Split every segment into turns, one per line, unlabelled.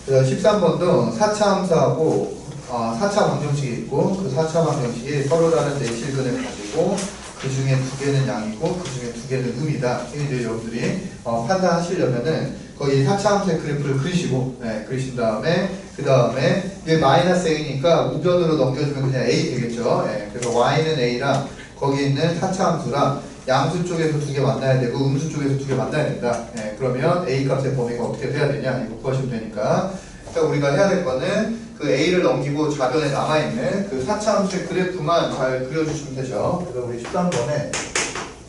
그래서 13번도 4차 함수하고 4차 방정식이 있고 그 4차 방정식이 서로 다른 내실근을 가지고 그 중에 2개는 양이고 그 중에 2개는 음이다. 이제 여러분들이 판단하시려면은 거기 4차 함수의 그래프를 그리시고 그리신 다음에 그 다음에 이게 마이너스 a니까 우변으로 넘겨주면 그냥 a 되겠죠. 그래서 y는 a랑 거기 있는 4차 함수랑 양수 쪽에서 2개 만나야 되고 음수 쪽에서 2개 만나야 된다. 그러면 a 값의 범위가 어떻게 돼야 되냐 이거 구하시면 되니까 일단 우리가 해야 될 거는 그 a를 넘기고 좌변에 남아있는 그 4차 함수의 그래프만 잘 그려주시면 되죠. 그래서 우리 13번에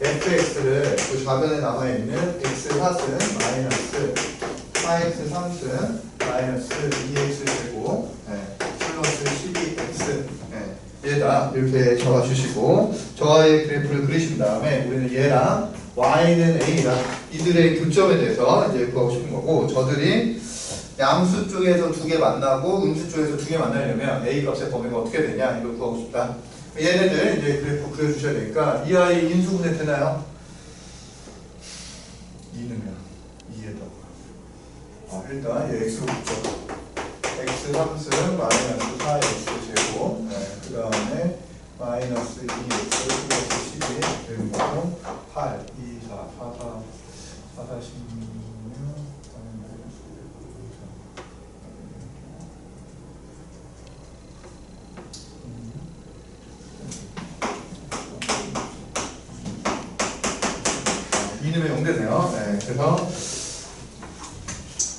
fx를 그 좌변에 남아있는 x 핫은 마이너스 4x 3승 마이너스 2x 제곱 플러스 12x 얘다 이렇게 적어주시고 저와의 그래프를 그리신 다음에 우리는 얘랑 y는 a랑 이들의 교점에 대해서 이제 구하고 싶은 거고 저들이 양수 쪽에서 2개 만나고 음수 쪽에서 2개 만나려면 a 값의 범위가 어떻게 되냐 이걸 구하고 싶다. 얘네들 이제 그래프 그려주셔야 되니까 이 아이 인수분해 되나요? 2는 2에다가 일단 얘 x로 붙죠. x 3승 마이너스 4x 제곱 그 다음에 마이너스 2x 플러스 12 그리고 8, 2, 4, 4, 4, 4, 4, 16 2는 0되네요. 그래서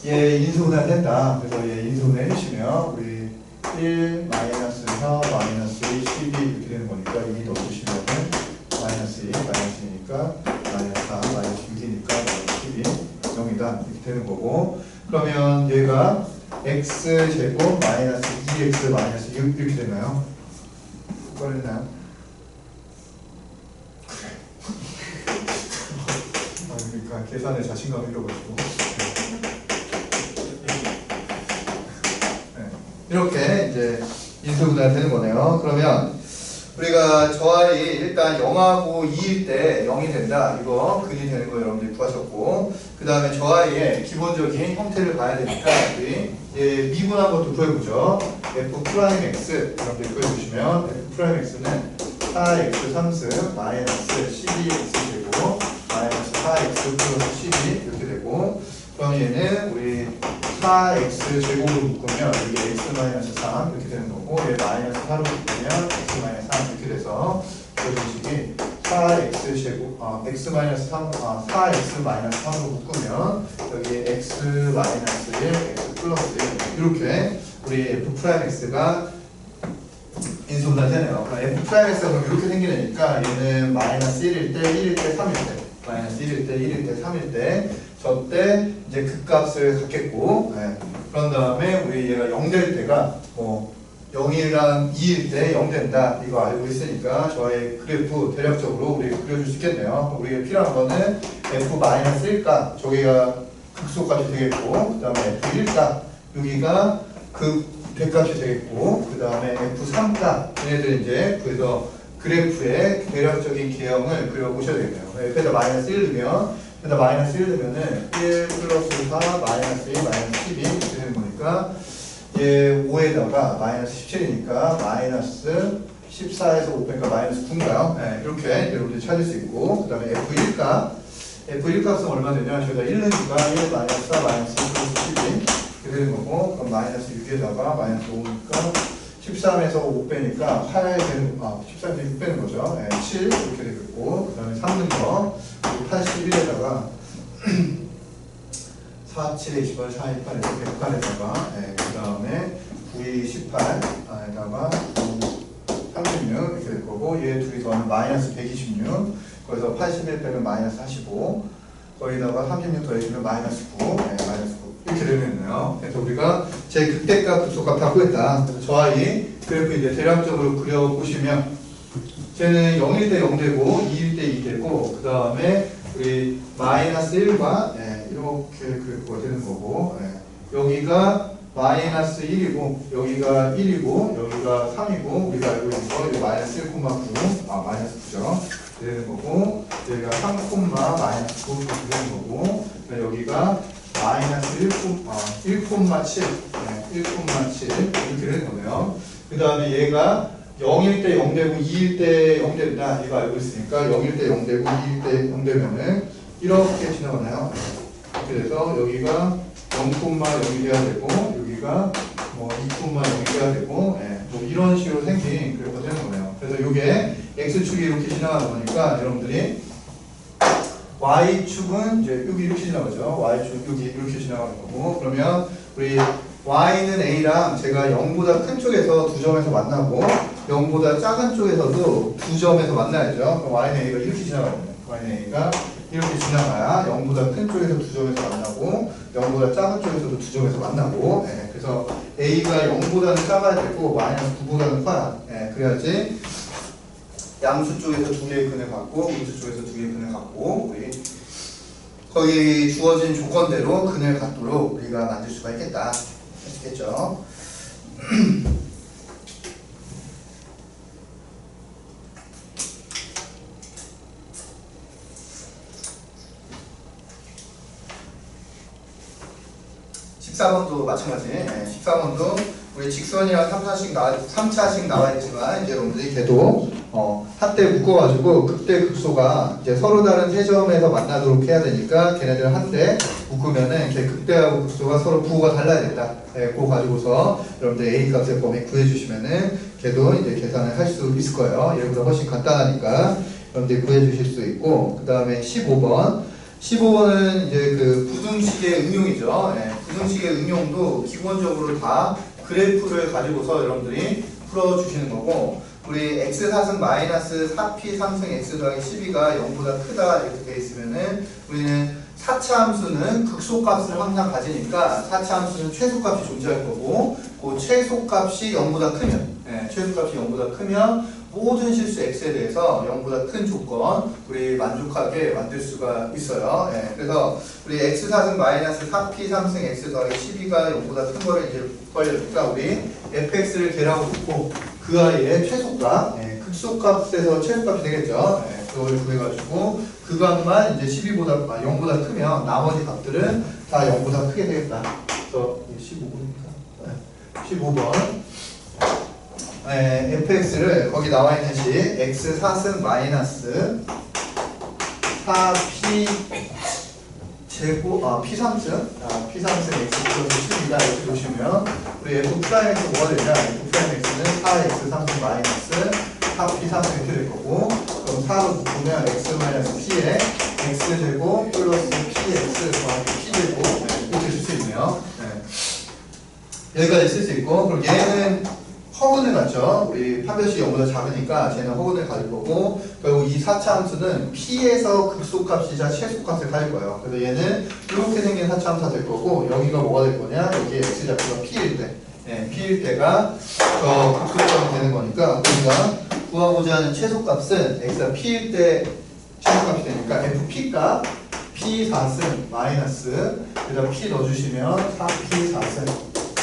얘 인수분해 된다. 그래서 얘 인수분해 해주시면 우리 1, 마이너스 4, 마이너스 1, 12 이렇게 되는 거니까 2 넣어주시면은 마이너스 2, 마이너스 2니까 마이너스 4, 마이너스 6이니까 마이너스 12, 0이다. 이렇게 되는 거고 그러면 얘가 x 제곱 마이너스 2x 마이너스 6 이렇게 되나요? 꺼냈나요? 그러니까 계산에 자신감이 잃어가지고 이렇게 이제 인수분해가 되는 거네요. 그러면 우리가 저 아이 일단 0하고 2일 때 0이 된다. 이거 근이 되는 거 여러분들이 구하셨고 그 다음에 저 아이의 기본적인 형태를 봐야 되니까 우리 미분한 것도 구해보죠. f'(x) 여러분들이 구해주시면 f'(x는 4x 3승 마이너스 12x 제곱 마이너스 4x 플러스 12 이렇게 되고 그럼 얘는 우리 4x 제곱으로 묶으면 이게 x 마이너스 3 이렇게 되는 거고 얘 마이너스 4로 묶으면 x 마이너스 3 이렇게 돼서 그 공식이 4x 제곱 x 마이너스 3 4x 마이너스 3으로 묶으면 여기 x 마이너스 1 x 플러스 1 이렇게 우리 f'(x가 인수분해 되네요. 그럼 f'(x가 그럼 이렇게 생기니까 얘는 마이너스 1일 때 1일 때 3일 때 마이너스 1일 때 1일 때 3일 때 저때 이제 극값을 갖겠고 그런 다음에 우리 얘가 0 될 때가 0이랑 2일 때 0 된다 이거 알고 있으니까 저의 그래프 대략적으로 우리 그려줄 수 있겠네요. 우리가 필요한 거는 f-1값 저기가 극소값이 되겠고 그 다음에 f1값 여기가 대값이 되겠고 그 다음에 f3값 얘네들 이제 그래서 그래프의 대략적인 개형을 그려보셔야 되겠네요. 옆에다 마이너스 1 넣으면 여기다 마이너스 1 넣으면은 1 플러스 4 마이너스 1 마이너스 12 이렇게 되는 거니까 얘 5에다가 마이너스 17이니까 마이너스 14에서 5 빼니까 마이너스 9인가요? 이렇게 여러분들이 찾을 수 있고 그 다음에 F1 값은 얼마 되냐? 저희가 1 넣으니까 1 마이너스 4 마이너스 1 플러스 12 이렇게 되는 거고 그럼 마이너스 6에다가 마이너스 5니까 13에서 5 빼니까 8 되는 13에서 6 빼는 거죠. 7 이렇게 되겠고 그 다음에 3 넣은 거 81에다가 4, 7에 28, 4, 2, 8 이렇게 108에다가 그 다음에 9, 2, 18에다가 36 이렇게 될 거고 얘 둘이 더하면 마이너스 126 거기서 81 빼면 마이너스 45 거기다가 36 더해주면 마이너스 9 마이너스 9 이렇게 되겠네요. 그래서 우리가 제 극대값 극소값 다 구했다. 그래서 저 아이 그래프 이제 대략적으로 그려보시면 쟤는 0일 때 0 되고 2일 때 2 되고 그 다음에 우리 마이너스 1과 이렇게 그래프가 되는 거고 여기가 마이너스 1이고 여기가 1이고 여기가 3이고 우리가 알고 있는 거 여기 마이너스 1, 9 마이너스 9죠 되는 거고 여기가 3, 마이너스 9 되는 거고 여기가 마이너스 1,7 이렇게 되는 거네요. 그 다음에 얘가 0일 때 0 되고 2일 때 0 된다. 이거 알고 있으니까 0일 때 0 되고 2일 때 0 되면은 이렇게 지나가나요? 이렇게 돼서 여기가 0,0이 돼야 되고 여기가 뭐 2,0이 돼야 되고 뭐 이런 식으로 생긴 그래프가 되는 거네요. 그래서 이게 x축이 이렇게 지나가는 거니까 여러분들이 y축은 이제 여기 이렇게 지나가죠. y축 여기 이렇게 지나가는 거고 그러면 우리 y는 a랑 제가 0보다 큰 쪽에서 두 점에서 만나고 0보다 작은 쪽에서도 두 점에서 만나야죠. 그럼 y는 a가 이렇게 지나가거든요. y는 a가 이렇게 지나가야 0보다 큰 쪽에서 두 점에서 만나고 0보다 작은 쪽에서도 두 점에서 만나고 그래서 a가 0보다는 작아야 되고 마이너스 9보다는 커야 그래야지 양수 쪽에서 두 개의 근을 갖고 음수 쪽에서 두 개의 근을 갖고 우리 거기 주어진 조건대로 근을 갖도록 우리가 만들 수가 있겠다 했겠죠. 14번도 마찬가지. 14번도 우리 직선이랑 3차씩 나와 있지만 이제 여러분들이 걔도 한때 묶어가지고 극대 극소가 이제 서로 다른 세 점에서 만나도록 해야 되니까 걔네들 한때 묶으면은 걔 극대하고 극소가 서로 부호가 달라야 된다. 그거 가지고서 여러분들 A 값의 범위 구해주시면은 걔도 이제 계산을 할 수 있을 거예요. 얘보다 훨씬 간단하니까 여러분들이 구해주실 수 있고 그 다음에 15번. 15번은 이제 그 부등식의 응용이죠. 부등식의 응용도 기본적으로 다 그래프를 가지고서 여러분들이 풀어주시는 거고 우리 x사승 마이너스 4p 3승 x 더하기 12가 0보다 크다 이렇게 되어 있으면은 우리는 4차 함수는 극소값을 항상 가지니까 4차 함수는 최소값이 존재할 거고 그 최소값이 0보다 크면 최소값이 0보다 크면 모든 실수 x에 대해서 0보다 큰 조건 우리 만족하게 만들 수가 있어요. 그래서 우리 x사승 마이너스 4p 3승 x 더하기 12가 0보다 큰 거를 이제 구하려니까 우리 fx를 계라고 놓고 그 아이의 최소값, 극소값에서 최소값이 되겠죠. 그걸 구해가지고 그 값만 이제 0보다 크면 나머지 값들은 다 0보다 크게 되겠다. 그래서 15번입니까? 15번. fx를 거기 나와 있는 식 x 4승 마이너스 4p 제곱 p 3승 p 3승 x 플러스 12다 이렇게 보시면 우리 f 프라임에서 뭐가 되냐 f 프라임 x는 4x 3승 마이너스 4p 3승 이렇게 될 거고 그럼 4로 묶으면 x 마이너스 p에 x 제곱 플러스 px 더하기 p 제곱 이렇게 쓸 수 있네요. 여기까지 쓸 수 있고 그럼 얘는 허근을 갖죠. 우리 판별식이 0보다 작으니까 쟤는 허근을 가질 거고 결국 이 4차 함수는 P에서 극소값이자 최소값을 가질 거예요. 그래서 얘는 이렇게 생긴 4차 함수가 될 거고 여기가 뭐가 될 거냐 여기에 X좌표가 P일 때 P일 때가 극소값이 되는 거니까 우리가 구하고자 하는 최소값은 X가 P일 때 최소값이 되니까 FP 값 P 4승 마이너스 그다음 P 넣어주시면 4P 4승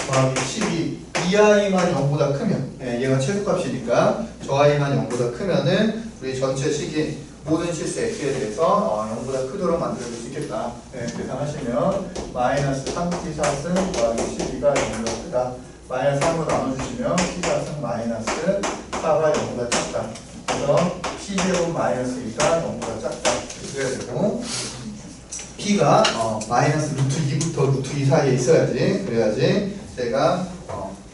더하기 12 이 아이만 0보다 크면 얘가 최소값이니까 저 아이만 0보다 크면은 우리 전체 식인 모든 실수 x에 대해서 0보다 크도록 만들어줄 수 있겠다. 계산하시면 마이너스 3p 4승 더하기 12가 0보다 크다. 마이너스 3으로 나눠주시면 p 4승 마이너스 4가 0보다 작다. 그래서 p 제곱 마이너스 2가 0보다 작다. 이렇게 해야 되고 p가 마이너스 루트 2부터 루트 2 사이에 있어야지. 그래야지 제가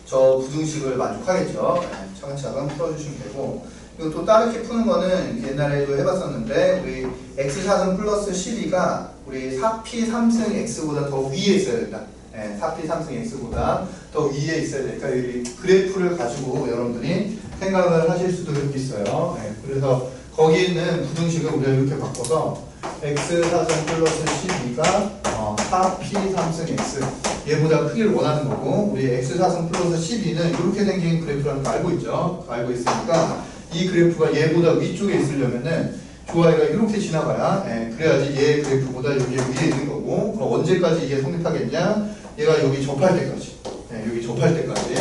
저 부등식을 만족하겠죠. 차근차근 풀어주시면 되고 그리고 또 다르게 푸는 거는 옛날에도 해봤었는데 우리 x4승 플러스 12가 우리 4p 3승 x보다 더 위에 있어야 된다. 4p 3승 x보다 더 위에 있어야 되니까 이 그래프를 가지고 여러분들이 생각을 하실 수도 있어요. 그래서 거기 있는 부등식을 우리가 이렇게 바꿔서 x4승 플러스 12가 4p 3승 x 얘보다 크기를 원하는 거고 우리 x4승 플러스 12는 이렇게 생긴 그래프라는 거 알고 있죠. 알고 있으니까 이 그래프가 얘보다 위쪽에 있으려면은 조아이가 이렇게 지나가야 그래야지 얘 그래프보다 여기 위에 있는 거고 그럼 언제까지 이게 성립하겠냐 얘가 여기 접할 때까지 여기 접할 때까지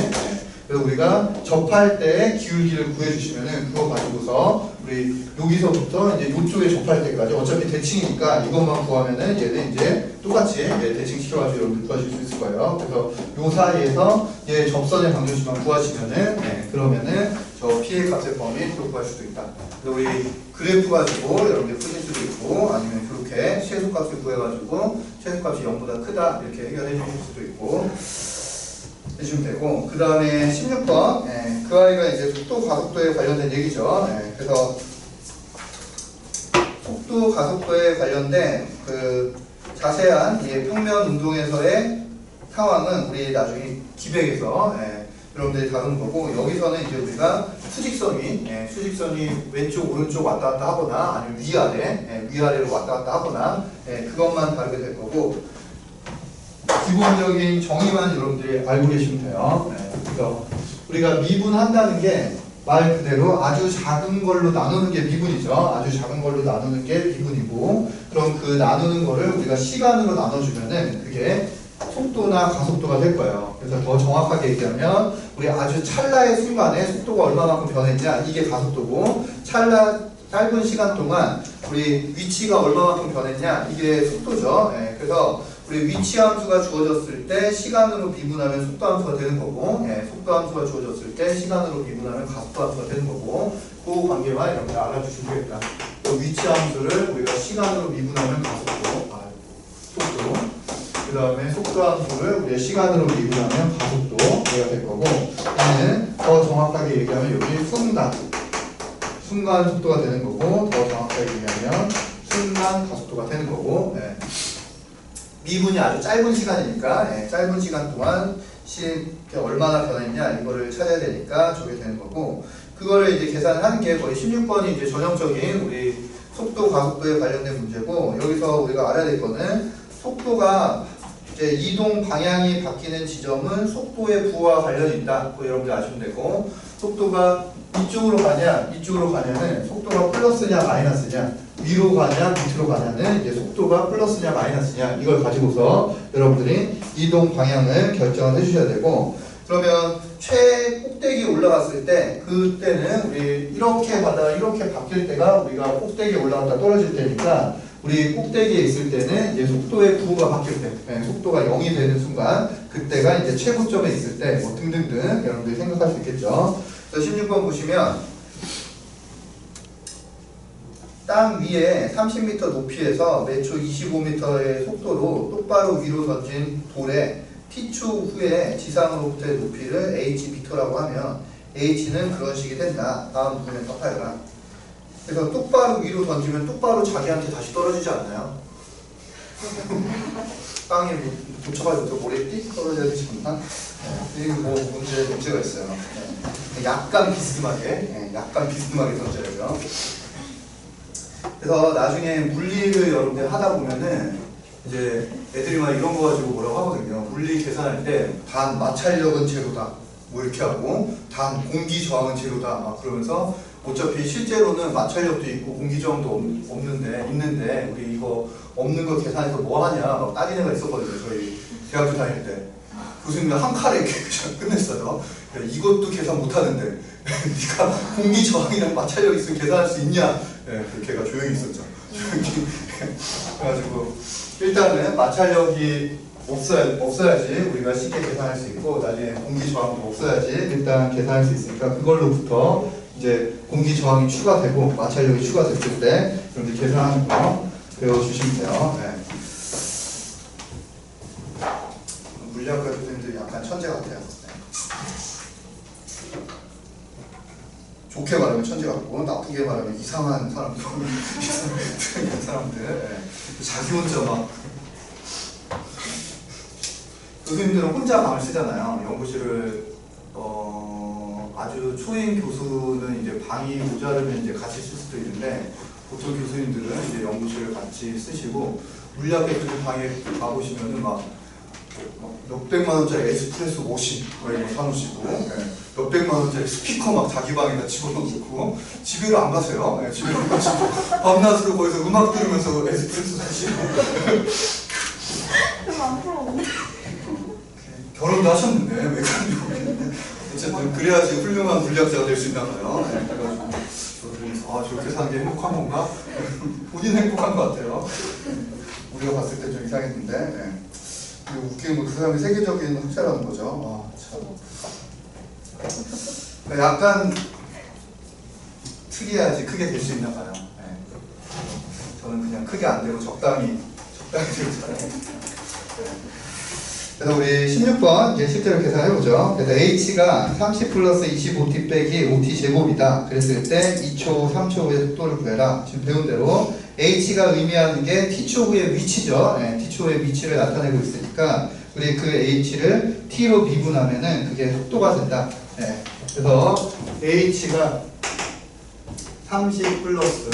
그래서 우리가 접할 때 기울기를 구해주시면은 그거 가지고서 우리 여기서부터 이제 이쪽에 접할 때까지 어차피 대칭이니까 이것만 구하면은 얘는 이제 똑같이 대칭 시켜가지고 여러분들 구하실 수 있을 거예요. 그래서 요 사이에서 얘 접선의 방정식만 구하시면은 그러면은 저 P의 값의 범위 또 구할 수도 있다. 그래서 우리 그래프 가지고 여러분들 푸실 수도 있고 아니면 이렇게 최소값을 구해가지고 최소값이 0보다 크다 이렇게 해결해 주실 수도 있고 해주시면 되고 그 다음에 16번 그 아이가 이제 속도 가속도에 관련된 얘기죠. 그래서 속도 가속도에 관련된 그 자세한 평면 운동에서의 상황은 우리 나중에 기백에서 여러분들이 다루는 거고 여기서는 이제 우리가 수직선이 왼쪽 오른쪽 왔다 갔다 하거나 아니면 위아래로 왔다 갔다 하거나 그것만 다루게 될 거고 기본적인 정의만 여러분들이 알고 계시면 돼요. 그래서 우리가 미분한다는 게 말 그대로 아주 작은 걸로 나누는 게 미분이죠. 아주 작은 걸로 나누는 게 미분이고 그럼 그 나누는 거를 우리가 시간으로 나눠주면은 그게 속도나 가속도가 될 거예요. 그래서 더 정확하게 얘기하면 우리 아주 찰나의 순간에 속도가 얼마만큼 변했냐 이게 가속도고 짧은 시간 동안 우리 위치가 얼마만큼 변했냐 이게 속도죠. 그래서 우리 위치 함수가 주어졌을 때 시간으로 미분하면 속도 함수가 되는 거고 속도 함수가 주어졌을 때 시간으로 미분하면 가속도 함수가 되는 거고 그 관계만 이렇게 알아주시면 되겠다. 그 위치 함수를 우리가 시간으로 미분하면 속도 그 다음에 속도 함수를 우리가 시간으로 미분하면 가속도가 될 거고 얘는 더 정확하게 얘기하면 여기 순간 속도가 되는 거고 더 정확하게 얘기하면 순간 가속도가 되는 거고 미분이 아주 짧은 시간이니까 짧은 시간 동안 얼마나 변했냐 이거를 찾아야 되니까 저게 되는 거고 그거를 이제 계산을 하는 게 거의 16번이 이제 전형적인 우리 속도 가속도에 관련된 문제고 여기서 우리가 알아야 될 거는 속도가 이제 이동 방향이 바뀌는 지점은 속도의 부호와 관련이 있다. 그거 여러분들 아시면 되고 속도가 이쪽으로 가냐는 속도가 플러스냐 마이너스냐 위로 가냐 밑으로 가냐는 이제 속도가 플러스냐 마이너스냐 이걸 가지고서 여러분들이 이동 방향을 결정을 해주셔야 되고 그러면 최꼭대기에 올라갔을 때 그때는 우리 이렇게 가다가 이렇게 바뀔 때가 우리가 꼭대기에 올라갔다 떨어질 때니까 우리 꼭대기에 있을 때는 이제 속도의 부호가 바뀔 때 속도가 0이 되는 순간 그때가 이제 최고점에 있을 때 뭐 등등등 여러분들이 생각할 수 있겠죠. 그래서 16번 보시면 땅 위에 30m 높이에서 매초 25m의 속도로 똑바로 위로 던진 돌에 T초 후에 지상으로부터의 높이를 hm라고 하면 h는 그런 식이 된다. 다음 부분에 답하여라. 그래서 똑바로 위로 던지면 똑바로 자기한테 다시 떨어지지 않나요? 땅에 도착하면서 모래 띡 떨어져야 되지 않나? 이거 뭐 문제가 있어요. 약간 비스듬하게 던져야죠. 그래서 나중에 물리를 여러분들 하다 보면은 이제 애들이 막 이런 거 가지고 뭐라고 하거든요. 물리 계산할 때 단 마찰력은 제로다. 뭐 이렇게 하고 단 공기 저항은 제로다. 막 그러면서 어차피 실제로는 마찰력도 있고 공기 저항도 있는데 우리 이거 없는 거 계산해서 뭐 하냐 막 따지는 애가 있었거든요. 저희 대학교 다닐 때. 교수님이 한 칼에 이렇게 그냥 끝냈어요. 이것도 계산 못하는데 네가 공기 저항이랑 마찰력 있으면 계산할 수 있냐? 걔가 조용히 있었죠. 그래가지고 일단은 마찰력이 없어야지 우리가 쉽게 계산할 수 있고 나중에 공기 저항도 없어야지 일단 계산할 수 있으니까 그걸로부터 이제 공기 저항이 추가되고 마찰력이 추가됐을 때 여러분들 계산하는 거 배워주시면 돼요. 물리학과 교수님들이 약간 천재 같아요. 좋게 말하면 천재 같고 나쁘게 말하면 이상한 사람들 자기 혼자 막 교수님들은 혼자 방을 쓰잖아요. 연구실을 아주 초임 교수는 이제 방이 모자르면 이제 같이 쓸 수도 있는데 보통 교수님들은 이제 연구실을 같이 쓰시고 물리학과 교수님 방에 가보시면은 막 몇백만 원짜리 에스프레소 머신 이런 거 사놓으시고 몇백만 원짜리 스피커 막 자기 방에다 집어넣고 집에를 안 가세요. 집에를 안 가시고 밤낮으로 거기서 음악 들으면서 에스프레소 사시고 결혼도 하셨는데 왜 그런지 모르겠는데 어쨌든 그래야지 훌륭한 물리학자가 될 수 있나 봐요. 네, 그래가지고 저도 보면서 아 저렇게 사는 게 행복한 건가? 본인 행복한 것 같아요. 우리가 봤을 때 좀 이상했는데 네. 웃기는 건 그 사람이 세계적인 학자라는 거죠. 아, 참. 약간 특이해야지 크게 될 수 있나 봐요. 네. 저는 그냥 크게 안 되고 적당히 되잖아요. 네. 그래서 우리 16번 이제 실제로 계산해보죠. 그래서 H가 30 플러스 25t 빼기 5t 제곱이다. 그랬을 때 2초, 3초 후에 속도를 구해라. 지금 배운 대로 H가 의미하는 게 t초 후의 위치죠. 네, t초 후의 위치를 나타내고 있으니까 우리 그 H를 t로 미분하면은 그게 속도가 된다. 네, 그래서 H가 30 플러스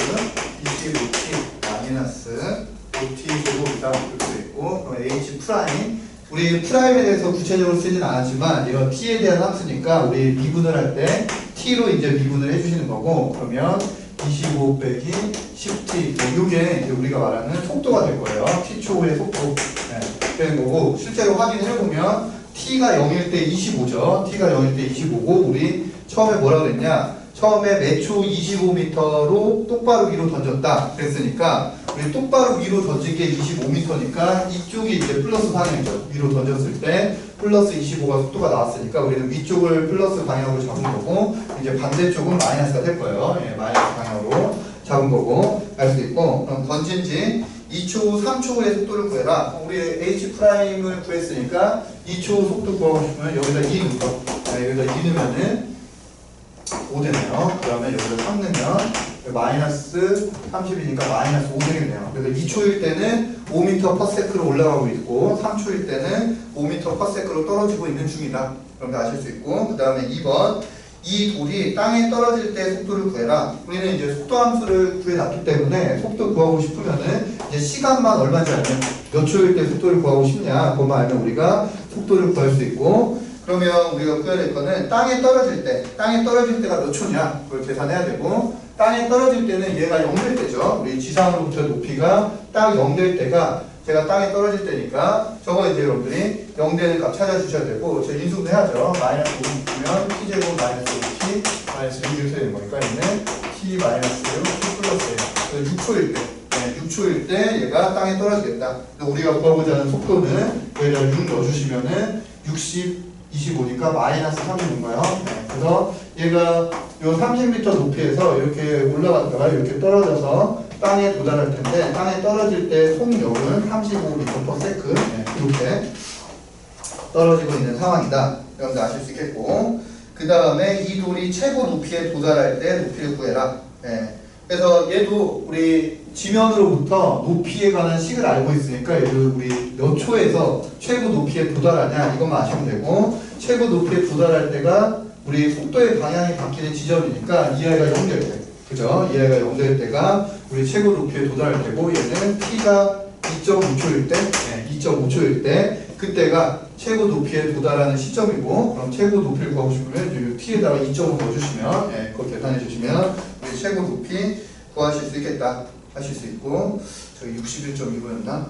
25t 마이너스 5t 제곱이다. 이렇게 되어 있고 그럼 H 프라임 우리 프라임에 대해서 구체적으로 쓰진 않았지만 이거 t에 대한 함수니까 우리 미분을 할 때 t로 이제 미분을 해주시는 거고 그러면 25 빼기 10t 이게 이제 우리가 말하는 속도가 될 거예요. t초 후의 속도 네, 되는 거고 실제로 확인해 보면 t가 0일 때 25죠. t가 0일 때 25고 우리 처음에 뭐라고 그랬냐? 처음에 매초 25m로 똑바로 위로 던졌다 그랬으니까 우리 똑바로 위로 던진 게 25m니까 이쪽이 이제 플러스 방향이죠. 위로 던졌을 때 플러스 25가 속도가 나왔으니까 우리는 위쪽을 플러스 방향으로 잡은 거고 이제 반대쪽은 마이너스가 될 거예요. 예, 마이너스 방향으로 잡은 거고 알 수도 있고 그럼 던진 지 2초, 3초 후에 속도를 구해라. 우리 H 프라임을 구했으니까 2초 속도 구하고 싶으면 여기다 2 넣고 여기다 2 넣으면은 5 되네요. 그 다음에 여기다 3 넣으면 마이너스 30이니까 마이너스 5 되겠네요. 그래서 2초일 때는 5m/s로 올라가고 있고 3초일 때는 5m/s로 떨어지고 있는 중이다. 그런 거 아실 수 있고 그 다음에 2번 이 돌이 땅에 떨어질 때 속도를 구해라. 우리는 이제 속도 함수를 구해놨기 때문에 속도 구하고 싶으면은 이제 시간만 얼마인지 알면 몇 초일 때 속도를 구하고 싶냐 그것만 알면 우리가 속도를 구할 수 있고 그러면 우리가 구해야 될 거는 땅에 떨어질 때가 몇 초냐 그걸 계산해야 되고 땅에 떨어질 때는 얘가 0 될 때죠. 우리 지상으로부터 높이가 딱 0 될 때가 제가 땅에 떨어질 때니까 저거 이제 여러분들이 0 되는 값 찾아주셔야 되고 저 인수분 해야죠. 마이너스 5면 t제곱 마이너스 5t 마이너스 6 이렇게 되는 거니까 얘는 t 마이너스 6 t 플러스 6초일 때 6초일 때 얘가 땅에 떨어지겠다. 우리가 구하고자 하는 속도는 여기다 6 넣어주시면은 60 25니까 마이너스 3인 거예요. 네, 그래서 얘가 요 30m 높이에서 이렇게 올라갔다가 이렇게 떨어져서 땅에 도달할 텐데 땅에 떨어질 때 속력은 35m/s 네, 이렇게 떨어지고 있는 상황이다. 여러분들 아실 수 있겠고 그 다음에 이 돌이 최고 높이에 도달할 때 높이를 구해라. 네, 그래서 얘도 우리 지면으로부터 높이에 관한 식을 알고 있으니까 얘도 우리 몇 초에서 최고 높이에 도달하냐 이것만 아시면 되고 최고 높이에 도달할 때가 우리 속도의 방향이 바뀌는 지점이니까 이 아이가 0 될 때 그죠? 이 아이가 0 될 때가 우리 최고 높이에 도달할 때고 얘는 t가 2.5초일 때 2.5초일 때 그때가 최고 높이에 도달하는 시점이고 그럼 최고 높이를 구하고 싶으면 이 t에다가 2.5 넣어주시면 그걸 계산해 주시면 우리 최고 높이 구하실 수 있겠다 하실 수 있고 저기 61.2번이었나?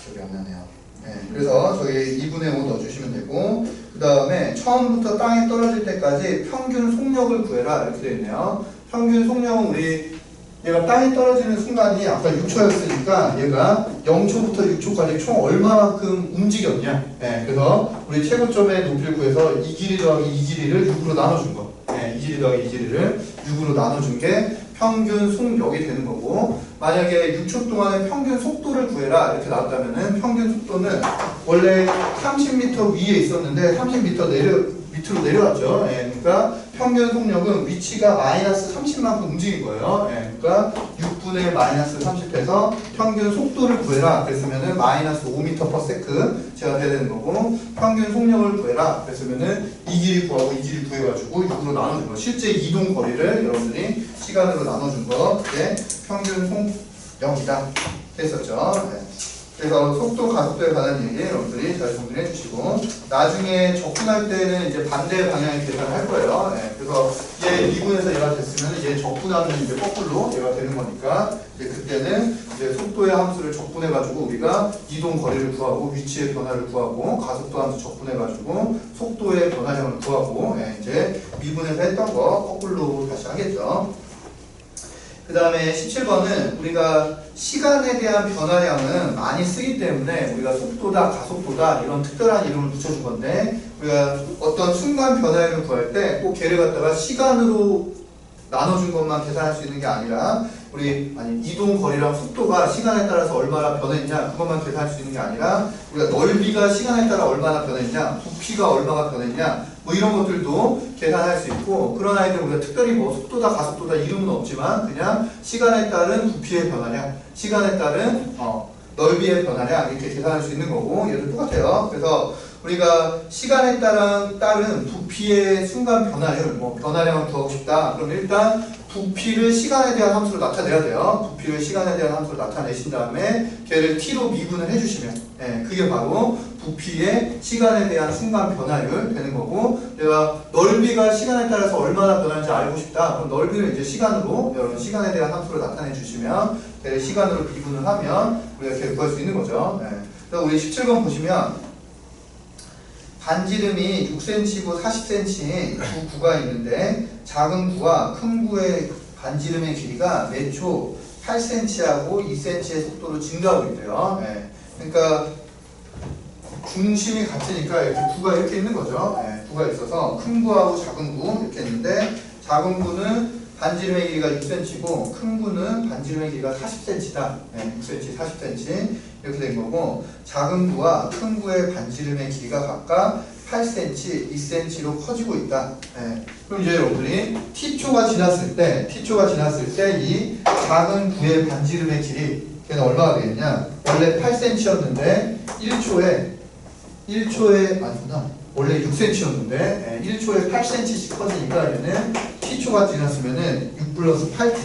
기억이 안 나네요. 네, 그래서 저기 2분의 5 넣어주시면 되고 그 다음에 처음부터 땅에 떨어질 때까지 평균 속력을 구해라 이렇게 되어 있네요. 평균 속력은 우리 얘가 땅에 떨어지는 순간이 아까 6초였으니까 얘가 0초부터 6초까지 총 얼마만큼 움직였냐. 네, 그래서 우리 최고점의 높이를 구해서 이 길이 더하기 이 길이를 6으로 나눠준 거. 네, 이 길이 더하기 이 길이를 6으로 나눠준 게 평균 속력이 되는 거고 만약에 6초 동안의 평균 속도를 구해라 이렇게 나왔다면은 평균 속도는 원래 30m 위에 있었는데 30m 밑으로 내려왔죠. 그러니까 평균 속력은 위치가 마이너스 30만큼 움직인 거예요. 그러니까 6분의 마이너스 30에서 평균 속도를 구해라 그랬으면은 마이너스 5m/s 제가 돼야 되는 거고 평균 속력을 구해라 그랬으면은 이 길이 구하고 이 길이 구해가지고 6으로 나눠준 거. 실제 이동 거리를 여러분들이 시간으로 나눠준 거. 그게 평균 속력이다 했었죠. 그래서 속도, 가속도에 관한 얘기 여러분들이 잘 정리해 주시고 나중에 접근할 때는 이제 반대 방향의 계산을 할 거예요. 네, 그래서 얘 미분에서 얘가 됐으면 얘 적분하면 이제 거꾸로 얘가 되는 거니까 이제 그때는 이제 속도의 함수를 적분해 가지고 우리가 이동 거리를 구하고 위치의 변화를 구하고 가속도 함수 적분해 가지고 속도의 변화량을 구하고 네, 이제 미분에서 했던 거 거꾸로 다시 하겠죠. 그 다음에 17번은 우리가 시간에 대한 변화량은 많이 쓰기 때문에 우리가 속도다, 가속도다 이런 특별한 이름을 붙여준 건데 우리가 어떤 순간 변화량을 구할 때 꼭 걔를 갖다가 시간으로 나눠준 것만 계산할 수 있는 게 아니라 이동 거리랑 속도가 시간에 따라서 얼마나 변했냐 그것만 계산할 수 있는 게 아니라 우리가 넓이가 시간에 따라 얼마나 변했냐 부피가 얼마나 변했냐 뭐 이런 것들도 계산할 수 있고 그런 아이들 우리가 특별히 뭐 속도다 가속도다 이름은 없지만 그냥 시간에 따른 부피의 변화량 시간에 따른 넓이의 변화량 이렇게 계산할 수 있는 거고 얘도 똑같아요. 그래서 우리가 시간에 따른 부피의 순간 변화를 변화량을 구하고 싶다. 그럼 일단 부피를 시간에 대한 함수로 나타내야 돼요. 부피를 시간에 대한 함수로 나타내신 다음에 걔를 t로 미분을 해주시면 그게 바로 부피의 시간에 대한 순간 변화율 되는 거고 내가 넓이가 시간에 따라서 얼마나 변하는지 알고 싶다. 그럼 넓이를 이제 시간으로 여러분 시간에 대한 함수로 나타내 주시면 걔를 시간으로 미분을 하면 우리가 걔를 구할 수 있는 거죠. 그래서 우리 17번 보시면 반지름이 6cm고 40cm 두 구가 있는데 작은 구와 큰 구의 반지름의 길이가 매 초 8cm하고 2cm의 속도로 증가하고 있대요. 그러니까 중심이 같으니까 이렇게 구가 이렇게 있는 거죠. 구가 있어서 큰 구하고 작은 구 이렇게 있는데 작은 구는 반지름의 길이가 6cm고 큰 구는 반지름의 길이가 40cm다. 6cm, 40cm 이렇게 된 거고 작은 구와 큰 구의 반지름의 길이가 각각 8cm, 2cm로 커지고 있다. 그럼 이제 여러분들이 t초가 지났을 때 이 작은 구의 반지름의 길이 걔는 얼마가 되겠냐? 원래 8cm였는데 1초에 아니구나. 원래 6cm였는데 1초에 8cm씩 커지니까 얘는 t초가 지났으면은 6 플러스 8t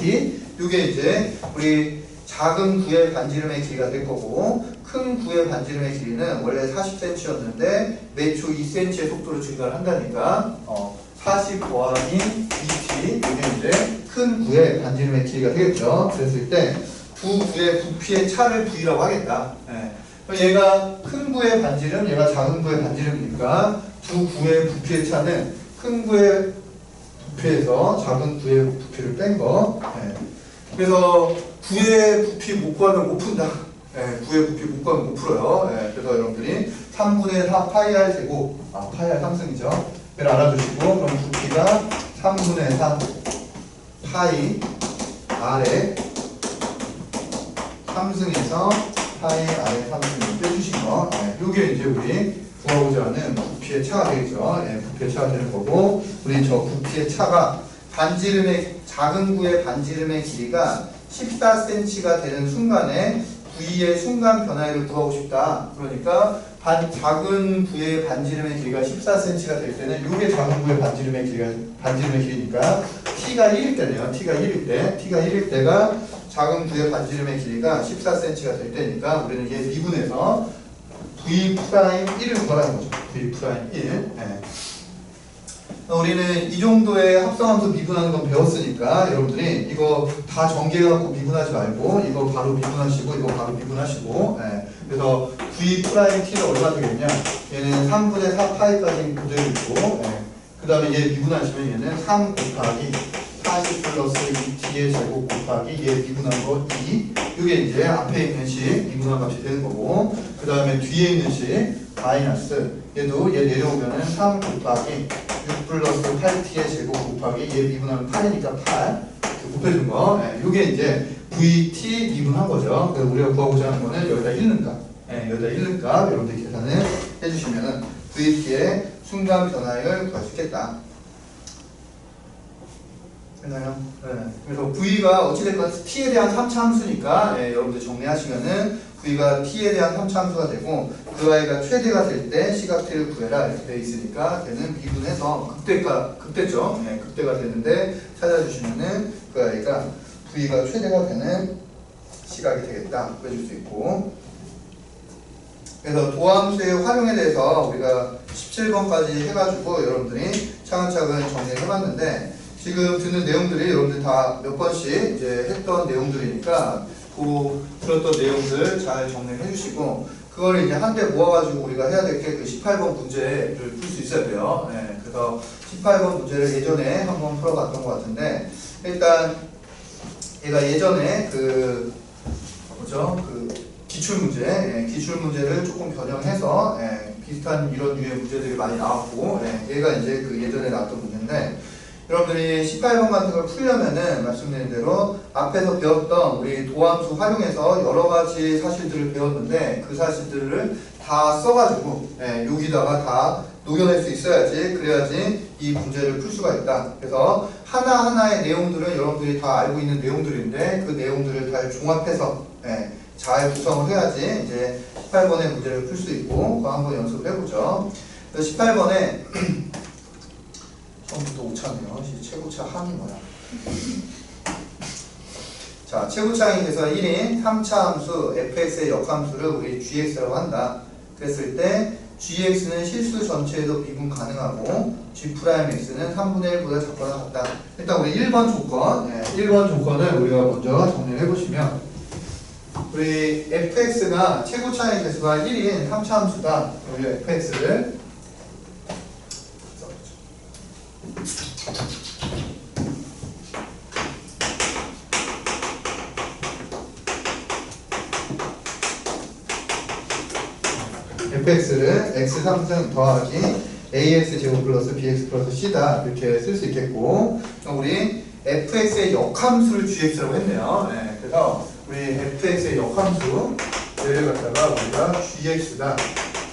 이게 이제 우리 작은 구의 반지름의 길이가 될 거고 큰 구의 반지름의 길이는 원래 40cm였는데 매초 2cm의 속도로 증가를 한다니까 40 더하기 2t 이게 이제 큰 구의 반지름의 길이가 되겠죠. 그랬을 때 두 구의 부피의 차를 v라고 하겠다. 얘가 큰 구의 반지름, 얘가 작은 구의 반지름이니까 두 구의 부피의 차는 큰 구의 부피에서 작은 구의 부피를 뺀 거. 그래서 구의 부피 못 구하면 못 푼다. 구의 부피 못 구하면 못 풀어요. 그래서 여러분들이 3분의 4 파이 r 제곱, 파이 r 상승이죠. 얘를 알아두시고 그럼 부피가 3분의 4 파이 r에 3승에서 파이 r의 3승을 빼주신 거. 요게 이제 우리 구하고자 하는 부피의 차가 되겠죠. 부피의 차가 되는 거고 우리 저 부피의 차가 작은 구의 반지름의 길이가 14cm가 되는 순간에 V의 순간 변화율을 구하고 싶다. 그러니까 작은 구의 반지름의 길이가 14cm가 될 때는 이게 작은 구의 반지름의 길이니까 t가 1일 때네요. t가 1일 때가 작은 구의 반지름의 길이가 14cm가 될 때니까 우리는 얘 미분해서 V'1을 구하라는 거죠. V'1. 우리는 이 정도의 합성함수 미분하는 건 배웠으니까 여러분들이 이거 다 전개해갖고 미분하지 말고 이거 바로 미분하시고 이거 바로 미분하시고 그래서 V''t는 얼마 되겠냐? 얘는 3분의 4 파이까지 그대로 있고 그 다음에 얘 미분하시면 얘는 3 곱하기 40 플러스 2t의 제곱 곱하기 얘 미분한 거 2 이게 이제 앞에 있는 식 미분한 값이 되는 거고 그 다음에 뒤에 있는 식 마이너스 얘도 얘 내려오면은 3 곱하기 6 플러스 8t의 제곱 곱하기 얘 미분하면 8이니까 8 이렇게 곱해준 거 이게 이제 vt 미분한 거죠. 그래서 우리가 구하고자 하는 거는 여기다 있는 값 여기다 있는 값 여러분들 계산을 해주시면은 vt의 순간 변화율 구할 수 있겠다. 됐나요? 그래서 v가 어찌됐건 t에 대한 3차 함수니까 여러분들 정리하시면은 v가 t에 대한 3차 함수가 되고 그 아이가 최대가 될 때 시각 t를 구해라 이렇게 되어 있으니까 걔는 미분해서 극대죠. 극대가 되는데 찾아주시면은 그 아이가 v가 최대가 되는 시각이 되겠다 구해줄 수 있고 그래서 도함수의 활용에 대해서 우리가 17번까지 해가지고 여러분들이 차근차근 정리를 해봤는데 지금 듣는 내용들이 여러분들 다 몇 번씩 이제 했던 내용들이니까 그 들었던 내용들 잘 정리를 해주시고 그걸 이제 한데 모아가지고 우리가 해야 될 게 그 18번 문제를 풀 수 있어야 돼요. 네, 그래서 18번 문제를 예전에 한번 풀어봤던 것 같은데 일단 얘가 예전에 그 뭐죠? 그 기출 문제, 기출 문제를 조금 변형해서 비슷한 이런 류의 문제들이 많이 나왔고 얘가 이제 그 예전에 나왔던 문제인데 여러분들이 18번 같은 걸 풀려면은 말씀드린 대로 앞에서 배웠던 우리 도함수 활용해서 여러 가지 사실들을 배웠는데 그 사실들을 다 써가지고 여기다가 다 녹여낼 수 있어야지 그래야지 이 문제를 풀 수가 있다. 그래서 하나하나의 내용들은 여러분들이 다 알고 있는 내용들인데 그 내용들을 잘 종합해서 잘 구성을 해야지 이제 18번의 문제를 풀 수 있고 그거 한번 연습을 해보죠. 18번에 처음부터 오차네요. 최고차 항이 뭐야? 자, 최고차항이 돼서 1인 3차 함수 fx의 역함수를 우리 gx라고 한다. 그랬을 때 gx는 실수 전체에도 미분 가능하고 g'x는 3분의 1보다 작거나 같다. 일단 우리 1번 조건, 1번 조건을 우리가 먼저 정리를 해보시면 우리 fx가 최고차의 개수가 1인 3차 함수다. 우리 fx를 fx를 x 3승 더하기 ax 제곱 플러스 bx 플러스 c다 이렇게 쓸 수 있겠고 우리 fx의 역함수를 gx라고 했네요. 그래서 우리 fx의 역함수를 갖다가 우리가 gx다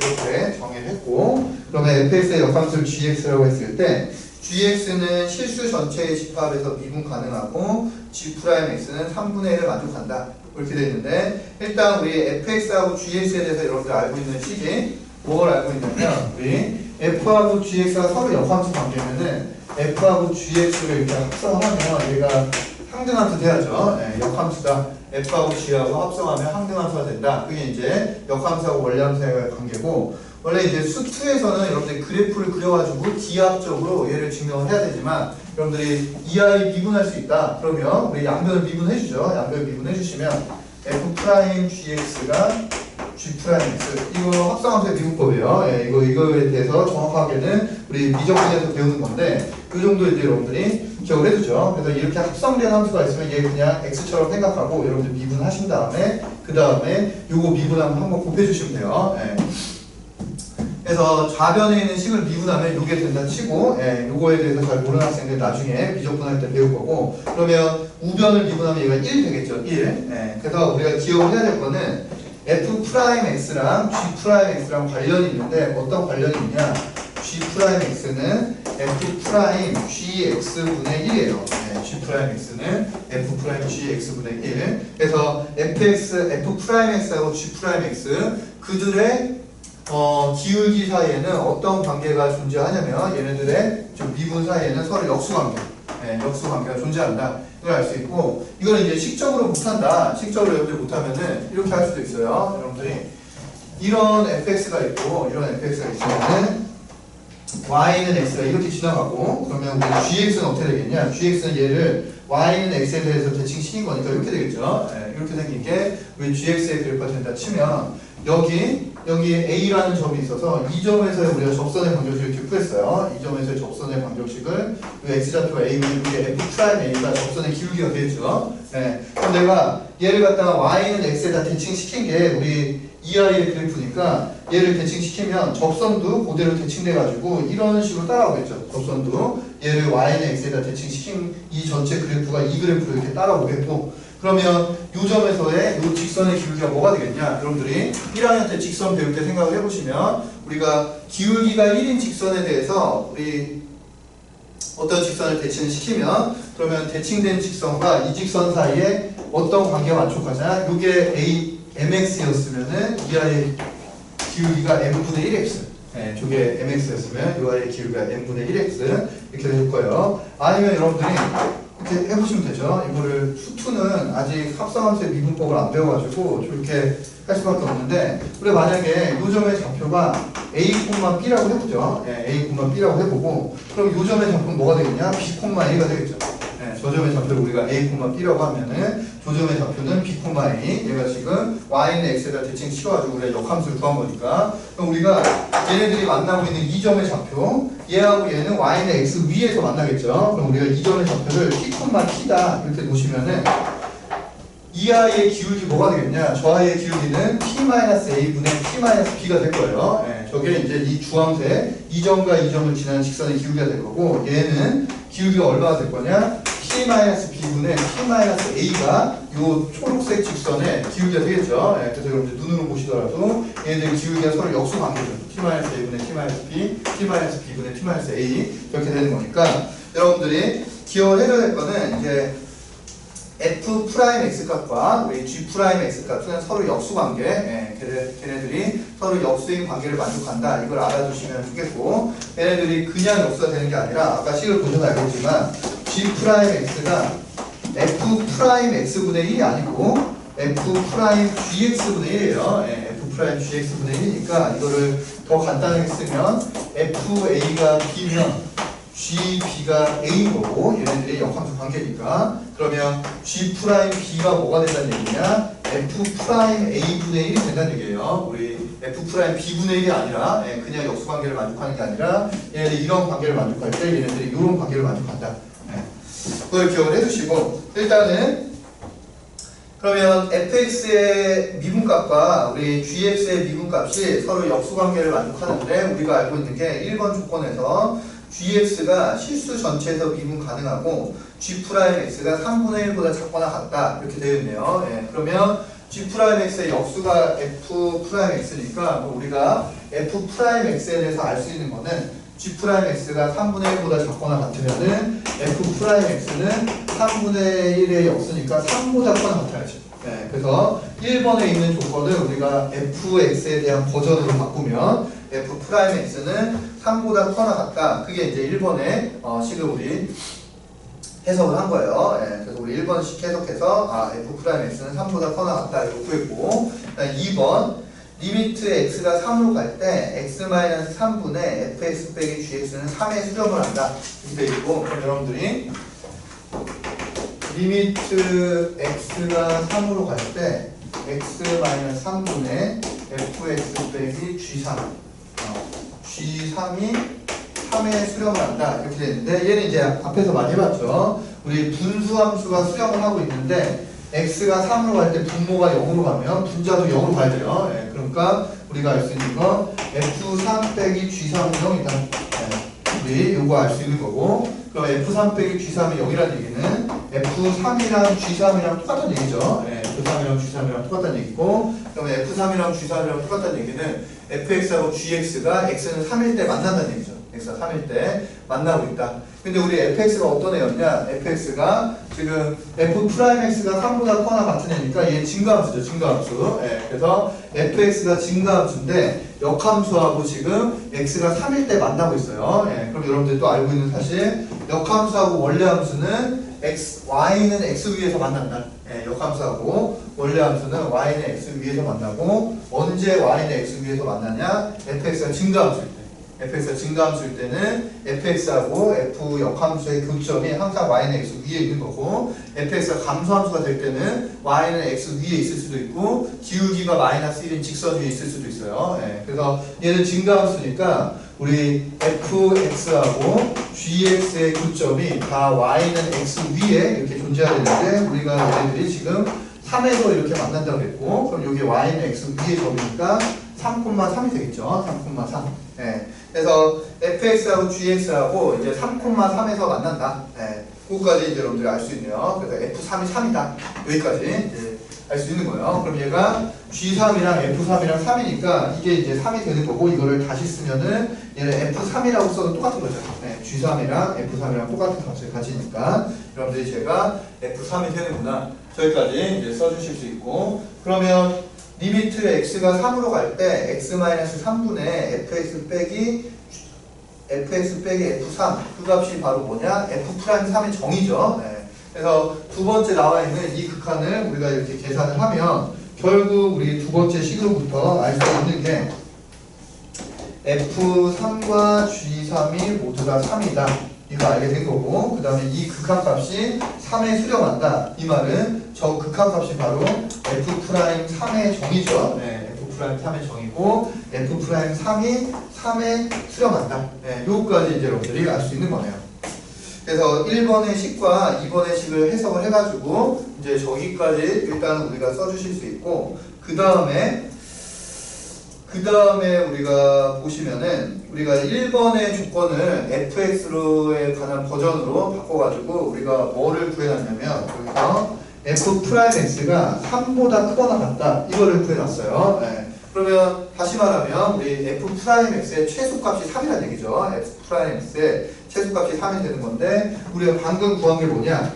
이렇게 정의했고 그러면 fx의 역함수를 gx라고 했을 때 gx는 실수 전체의 집합에서 미분 가능하고 g'x는 3분의 1을 만족한다. 이렇게 되어 있는데 일단 우리 fx하고 gx에 대해서 여러분들 알고 있는 식이 뭘 알고 있냐면 우리 f하고 gx가 서로 역함수 관계면은 f하고 gx를 이렇게 합성하면 얘가 항등함수 돼야죠. 역함수다. f하고 g하고 합성하면 항등함수가 된다. 그게 이제 역함수하고 원리함수의 관계고 원래 이제 수2에서는 여러분들이 그래프를 그려가지고 기하학적으로 얘를 증명을 해야 되지만 여러분들이 이하에 미분할 수 있다. 그러면 우리 양변을 미분해주죠. 양변을 미분해주시면 f'gx가 g'x 이거 합성함수의 미분법이에요. 이거에 대해서 정확하게는 우리 미적분에서 배우는 건데 이 정도 이제 여러분들이 기억을 해두죠. 그래서 이렇게 합성된 함수가 있으면 얘 그냥 x처럼 생각하고 여러분들 미분하신 다음에 그 다음에 요거 미분하면 한번 곱해주시면 돼요. 그래서 좌변에 있는 식을 미분하면 요게 된다 치고 요거에 대해서 잘 모르는 학생들 나중에 비적분할 때 배울 거고 그러면 우변을 미분하면 얘가 1 되겠죠. 1 그래서 우리가 기억을 해야 될 거는 f'x랑 g'x랑 관련이 있는데 어떤 관련이 있냐 g'x는 f'gx분의 1이에요. g'x는 f'gx분의 1 그래서 f'x하고 g'x 그들의 기울기 사이에는 어떤 관계가 존재하냐면 얘네들의 좀 미분 사이에는 서로 역수관계 역수관계가 존재한다 이걸 알 수 있고 이거는 이제 식적으로 못한다 식적으로 여러분들이 못하면은 이렇게 할 수도 있어요. 여러분들이 이런 fx가 있고 이런 fx가 있으면은 y는 x가 이렇게 지나가고 그러면 우리 gx는 어떻게 되겠냐 gx는 얘를 y는 x에 대해서 대칭시킨 거니까 이렇게 되겠죠. 이렇게 생긴 게 우리 gx의 그래프가 된다 치면 여기에 a라는 점이 있어서 이 점에서 우리가 접선의 방정식을 이렇게 구했어요. 이 점에서의 접선의 방정식을 x좌표가 a면 이게 f'a가 접선의 기울기가 되겠죠. 그럼 내가 얘를 갖다가 y는 x에다 대칭시킨 게 우리 EI의 그래프니까 얘를 대칭시키면 접선도 그대로 대칭돼가지고 이런 식으로 따라오겠죠. 접선도 얘를 y는 x에다 대칭시킨 이 전체 그래프가 이 그래프로 이렇게 따라오겠고 그러면 이 점에서의 이 직선의 기울기가 뭐가 되겠냐? 여러분들이 1학년 때 직선 배울 때 생각을 해보시면 우리가 기울기가 1인 직선에 대해서 우리 어떤 직선을 대칭을 시키면 그러면 대칭된 직선과 이 직선 사이에 어떤 관계가 만족하냐? 이게 mx였으면은 이 아이의 기울기가 m분의 1x 저게 mx였으면 이 아이의 기울기가 m분의 1x 이렇게 될 거예요. 아니면 여러분들이 이렇게 해보시면 되죠. 이거를 수투는 아직 합성함수의 미분법을 안 배워가지고 저렇게 할 수밖에 없는데, 우리 만약에 요 점의 좌표가 A, B라고 해보죠. 예, A, B라고 해보고, 그럼 요 점의 좌표는 뭐가 되겠냐? B, A가 되겠죠. 예, 저 점의 좌표를 우리가 A, B라고 하면은 저 점의 좌표는 B, A. 얘가 지금 Y는 X에다 대칭 씌워가지고 우리가 역함수를 구한 거니까, 그럼 우리가 얘네들이 만나고 있는 이 점의 좌표, 얘하고 얘는 Y는 X 위에서 만나겠죠. 그럼 우리가 이 점의 좌표를 P, T다 이렇게 놓으시면은 이 아이의 기울기 뭐가 되겠냐? 저 아이의 기울기는 P-A분의 P-B가 될 거예요. 예, 저게 이제 이 주황색 이 점과 이 점을 지나는 직선의 기울기가 될 거고, 얘는 기울기가 얼마가 될 거냐? P-B분의 P-A가 요 초록색 직선의 기울기가 되겠죠. 예, 그래서 여러분들 눈으로 보시더라도 얘네들 기울기가 서로 역수 관계죠. P-A분의 P-B, P-B분의 P-A 이렇게 되는 거니까, 여러분들이 기억을 해줘야 될 거는 이제 F'X 값과 우리 G'X 값은 서로 역수 관계, 예, 걔네들이 서로 역수인 관계를 만족한다. 이걸 알아두시면 좋겠고, 얘네들이 그냥 역수가 되는 게 아니라 아까 식을 보셔서 알겠지만 G'X가 F'X분의 1이 아니고 F'Gx분의 1이에요. 예, F'Gx분의 1이니까 이거를 더 간단하게 쓰면 FA가 B면 GB가 A인 거고, 얘네들이 역함수 관계니까, 그러면 G'B가 뭐가 된다는 얘기냐? F'A분의 1이 된다는 얘기예요. 우리 F'B분의 1이 아니라, 예, 그냥 역수 관계를 만족하는 게 아니라 얘네들이 이런 관계를 만족할 때 얘네들이 이런 관계를 만족한다. 예. 그걸 기억을 해주시고, 일단은 그러면 fx의 미분값과 우리 gx의 미분값이 서로 역수관계를 만족하는데, 우리가 알고 있는 게 1번 조건에서 gx가 실수 전체에서 미분 가능하고 g'x가 3분의 1보다 작거나 같다 이렇게 되어 있네요. 예, 그러면 g'x의 역수가 f'x니까 우리가 f'x에 대해서 알 수 있는 거는 g'x가 3분의 1보다 작거나 같으면은 f'x는 3분의 1의 역수니까 3보다 작거나 같아야죠. 네, 그래서 1번에 있는 조건을 우리가 fx에 대한 버전으로 바꾸면 f'x는 3보다 커나 같다. 그게 이제 1번에 식을 우리 해석을 한 거예요. 네, 그래서 우리 1번씩 해석해서 f'x는 3보다 커나 같다 이렇게 구했고, 2번 리미트 x가 3으로 갈 때 x-3분의 fx 빼기 gx는 3에 수렴을 한다 이렇게 되어 있고, 그럼 여러분들이 리미트 x가 3으로 갈 때 x-3분의 fx 빼기 g3 g3이 3에 수렴을 한다 이렇게 되는데, 얘는 이제 앞에서 많이 해봤죠. 우리 분수함수가 수렴을 하고 있는데 x가 3으로 갈 때 분모가 0으로 가면 분자도 0으로 가야 돼요. 예, 그러니까 우리가 알 수 있는 건 f3 빼기 g3은 0이다. 예, 우리 요거 알 수 있는 거고, 그럼 f3 빼기 g3이 0이라는 얘기는 f3이랑 g3이랑 똑같다는 얘기죠. 예, f3이랑 g3이랑 똑같다는 얘기고, 그러면 f3이랑 g3이랑 똑같다는 얘기는 fx하고 gx가 x는 3일 때 만난다는 얘기죠. x가 3일 때 만나고 있다. 근데 우리 fx가 어떤 애였냐? fx가 지금 f'x가 3보다 커나 같은 애니까 얘 증가함수죠. 증가함수. 예, 그래서 fx가 증가함수인데 역함수하고 지금 x가 3일 때 만나고 있어요. 예, 그럼 여러분들 또 알고 있는 사실, 역함수하고 원래함수는 y는 x 위에서 만난다. 예, 역함수하고 원래함수는 y는 x 위에서 만나고, 언제 y는 x 위에서 만나냐? fx가 증가함수일 때. fx가 증가함수일 때는 fx하고 f 역함수의 교점이 항상 y는 x 위에 있는 거고, fx가 감소함수가 될 때는 y는 x 위에 있을 수도 있고 기울기가 마이너스 1인 직선 위에 있을 수도 있어요. 예, 그래서 얘는 증가함수니까 우리 fx하고 gx의 교점이 다 y는 x 위에 이렇게 존재해야 되는데, 우리가 얘네들이 지금 3에서 이렇게 만난다고 했고, 그럼 여기 y는 x 위에 접으니까 3,3이 되겠죠. 3,3. 예. 그래서 fx하고 gx하고 이제 3,3에서 만난다. 예. 그거까지 이제 여러분들이 알 수 있네요. 그래서 f3이 3이다. 여기까지 이제 알 수 있는 거예요. 그럼 얘가 g3이랑 f3이랑 3이니까 이게 이제 3이 되는 거고, 이거를 다시 쓰면은 얘는 f3이라고 써도 똑같은 거죠. 네, g3이랑 f3이랑 똑같은 값을 가지니까 여러분들이 제가 f3이 되는구나. 저기까지 이제 써주실 수 있고, 그러면 리미트 x가 3으로 갈 때 x-3분의 fx 빼기 f3 그 값이 바로 뭐냐? f'3의 정의죠. 네. 그래서 두 번째 나와 있는 이 극한을 우리가 이렇게 계산을 하면 결국 우리 두 번째 식으로부터 알 수 있는 게 F3과 G3이 모두 다 3이다. 이거 알게 된 거고, 그 다음에 이 극한값이 3에 수렴한다. 이 말은 저 극한값이 바로 F'3의 정의죠. 네, F'3의 정의고 F'3이 3에 수렴한다. 네, 요거까지 이제 여러분들이 알 수 있는 거네요. 그래서 1번의 식과 2번의 식을 해석을 해가지고 이제 저기까지 일단 우리가 써주실 수 있고, 그 다음에 우리가 보시면은 우리가 1번의 조건을 fx로에 관한 버전으로 바꿔가지고 우리가 뭐를 구해놨냐면 여기서 f'x가 3보다 크거나 같다 이거를 구해놨어요. 네. 그러면 다시 말하면 우리 f'x의 최소값이 3이라는 얘기죠. f'x의 최소값이 3이 되는 건데 우리가 방금 구한 게 뭐냐?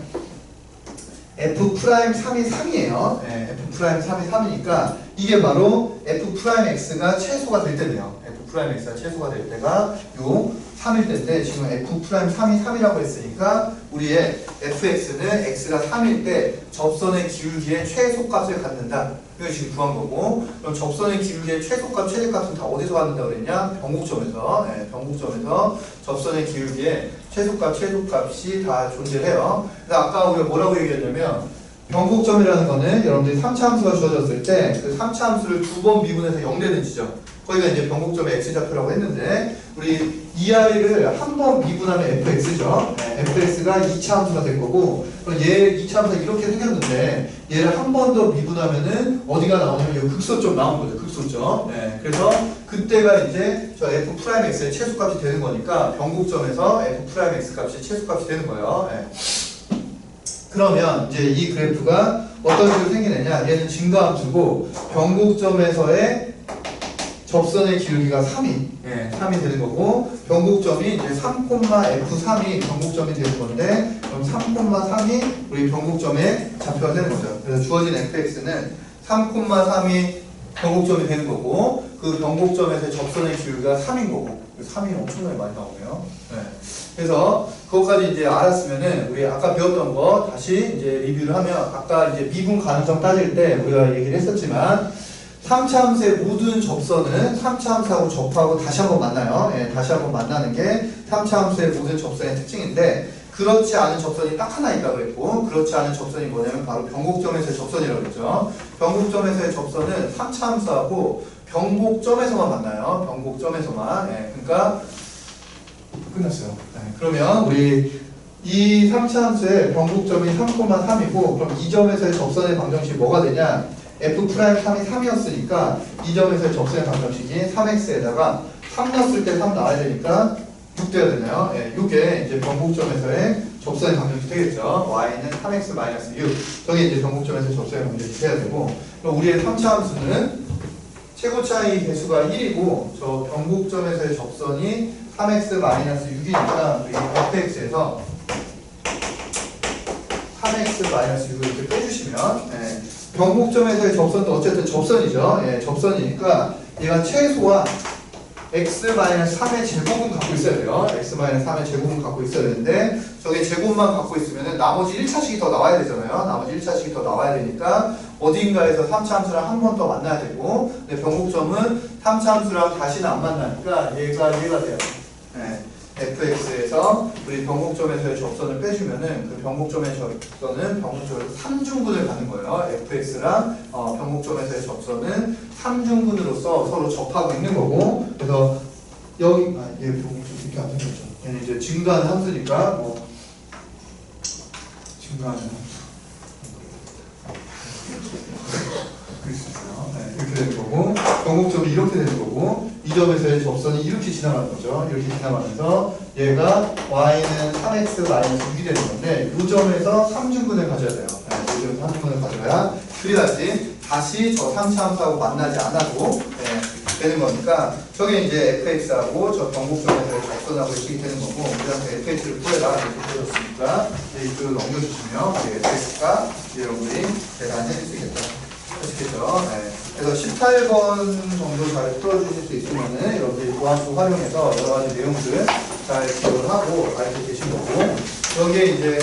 F'3이 3이에요. 네, F'3이 3이니까 이게 바로 F'x가 최소가 될 때네요. F'x가 최소가 될 때가 요 3일 때인데 지금 F'3이 3이라고 했으니까 우리의 fx는 x가 3일 때 접선의 기울기의 최소값을 갖는다. 이거 지금 구한 거고, 그럼 접선의 기울기의 최소값, 최대값은 다 어디서 갖는다고 그랬냐? 변곡점에서. 네, 변곡점에서 접선의 기울기의 최소값, 최소값이 다 존재해요. 그래서 아까 우리가 뭐라고 얘기했냐면 변곡점이라는 거는 여러분들이 3차 함수가 주어졌을 때 그 3차 함수를 두 번 미분해서 0되는 지점, 거기가 이제 변곡점의 x좌표라고 했는데 우리 EI를 한 번 미분하면 fx죠. 네, fx가 2차 함수가 될 거고, 그럼 얘 2차 함수가 이렇게 생겼는데 얘를 한 번 더 미분하면은 어디가 나오냐면 이 극소점 나온 거죠. 극소점. 네, 그래서 그때가 이제 저 f'x의 최소값이 되는 거니까 변곡점에서 f'x 값이 최소값이 되는 거예요. 네. 그러면 이제 이 그래프가 어떤 식으로 생기느냐? 얘는 증가함수고 변곡점에서의 접선의 기울기가 3이, 예, 3이 되는 거고, 변곡점이 이제 3,f3이 변곡점이 되는 건데, 그럼 3,3이 우리 변곡점의 좌표가 되는 거죠. 그래서 주어진 fx는 3,3이 변곡점이 되는 거고, 그 변곡점에서 접선의 기울기가 3인 거고, 3이 엄청나게 많이 나오네요. 네. 그래서 그것까지 이제 알았으면은 우리 아까 배웠던 거 다시 이제 리뷰를 하면, 아까 이제 미분 가능성 따질 때 우리가 얘기를 했었지만 3차 함수의 모든 접선은 3차 함수하고 접하고 다시 한번 만나요. 예, 다시 한번 만나는 게 3차 함수의 모든 접선의 특징인데, 그렇지 않은 접선이 딱 하나 있다고 그랬고, 그렇지 않은 접선이 뭐냐면 바로 변곡점에서의 접선이라고 그랬죠. 변곡점에서의 접선은 3차 함수하고 변곡점에서만 만나요. 변곡점에서만. 예, 그러니까 끝났어요. 네, 그러면 우리 이 3차 함수의 변곡점이 3,3이고, 그럼 이 점에서의 접선의 방정식이 뭐가 되냐? F'3이 3이었으니까 이 점에서의 접선의 방정식이 3x에다가 3 넣었을 때 3 나와야 되니까 6 돼야 되나요? 예, 이게 이제 변곡점에서의 접선의 방정식이 되겠죠. y는 3x-6. 저게 이제 변곡점에서의 접선의 방정식이 돼야 되고, 그럼 우리의 3차 함수는 최고 차이 개수가 1이고 저 변곡점에서의 접선이 3x-6이니까 우리 fx에서 3x-6을 이렇게 빼주시면, 예, 변곡점에서의 접선도 어쨌든 접선이죠. 예, 접선이니까 얘가 최소한 x-3의 제곱은 갖고 있어야 돼요. x-3의 제곱은 갖고 있어야 되는데 저게 제곱만 갖고 있으면 나머지 1차식이 더 나와야 되잖아요. 나머지 1차식이 더 나와야 되니까 어딘가에서 3차 함수랑 한 번 더 만나야 되고, 근데 변곡점은 3차 함수랑 다시는 안 만나니까 얘가 돼요. 네. fx에서 우리 변곡점에서의 접선을 빼주면은 그 변곡점의 접선은 변곡점에서 3중분을 갖는 거예요. fx랑 변곡점에서의 접선은 3중분으로서 서로 접하고 있는 거고, 그래서 여기 얘 변곡점 이렇게 안 생겼죠. 얘는 이제 증가하는 함수니까 뭐 증가하는 함수 그럴 수 있어요. 네, 이렇게 되는 거고, 변곡점이 이렇게 되는 거고, 이 점에서의 접선이 이렇게 지나가는 거죠. 이렇게 지나가면서 얘가 y는 3x-6이 되는 건데 이 점에서 3중분을 가져야 돼요. 네, 이 점에서 3중분을 가져야 다시 저 3차 함수하고 만나지 않아도, 네, 되는 거니까 저게 이제 fx하고 저 변곡점에서의 접선하고 이렇게 되는 거고, 그다음에 fx를 구해라 이렇게 되었으니까 이쪽으로 넘겨주시면 우리 fx가 여러분이 계산해 줄 수 있겠다. 아시겠죠? 네. 그래서 18번 정도 잘 풀어주실 수 있으면은 여러분들이 보안수 활용해서 여러 가지 내용들 잘 기억을 하고 알고 계신 거고, 여기에 이제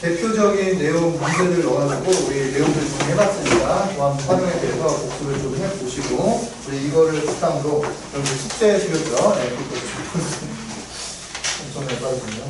대표적인 내용 문제들 넣어가지고 우리 내용들 좀 해봤으니까 또 한번 활용에 대해서 복습을 좀 해보시고 우리 이거를 바탕으로 여러분들 숙제 드렸죠? 네, 그것도 엄청나게 빠르군요.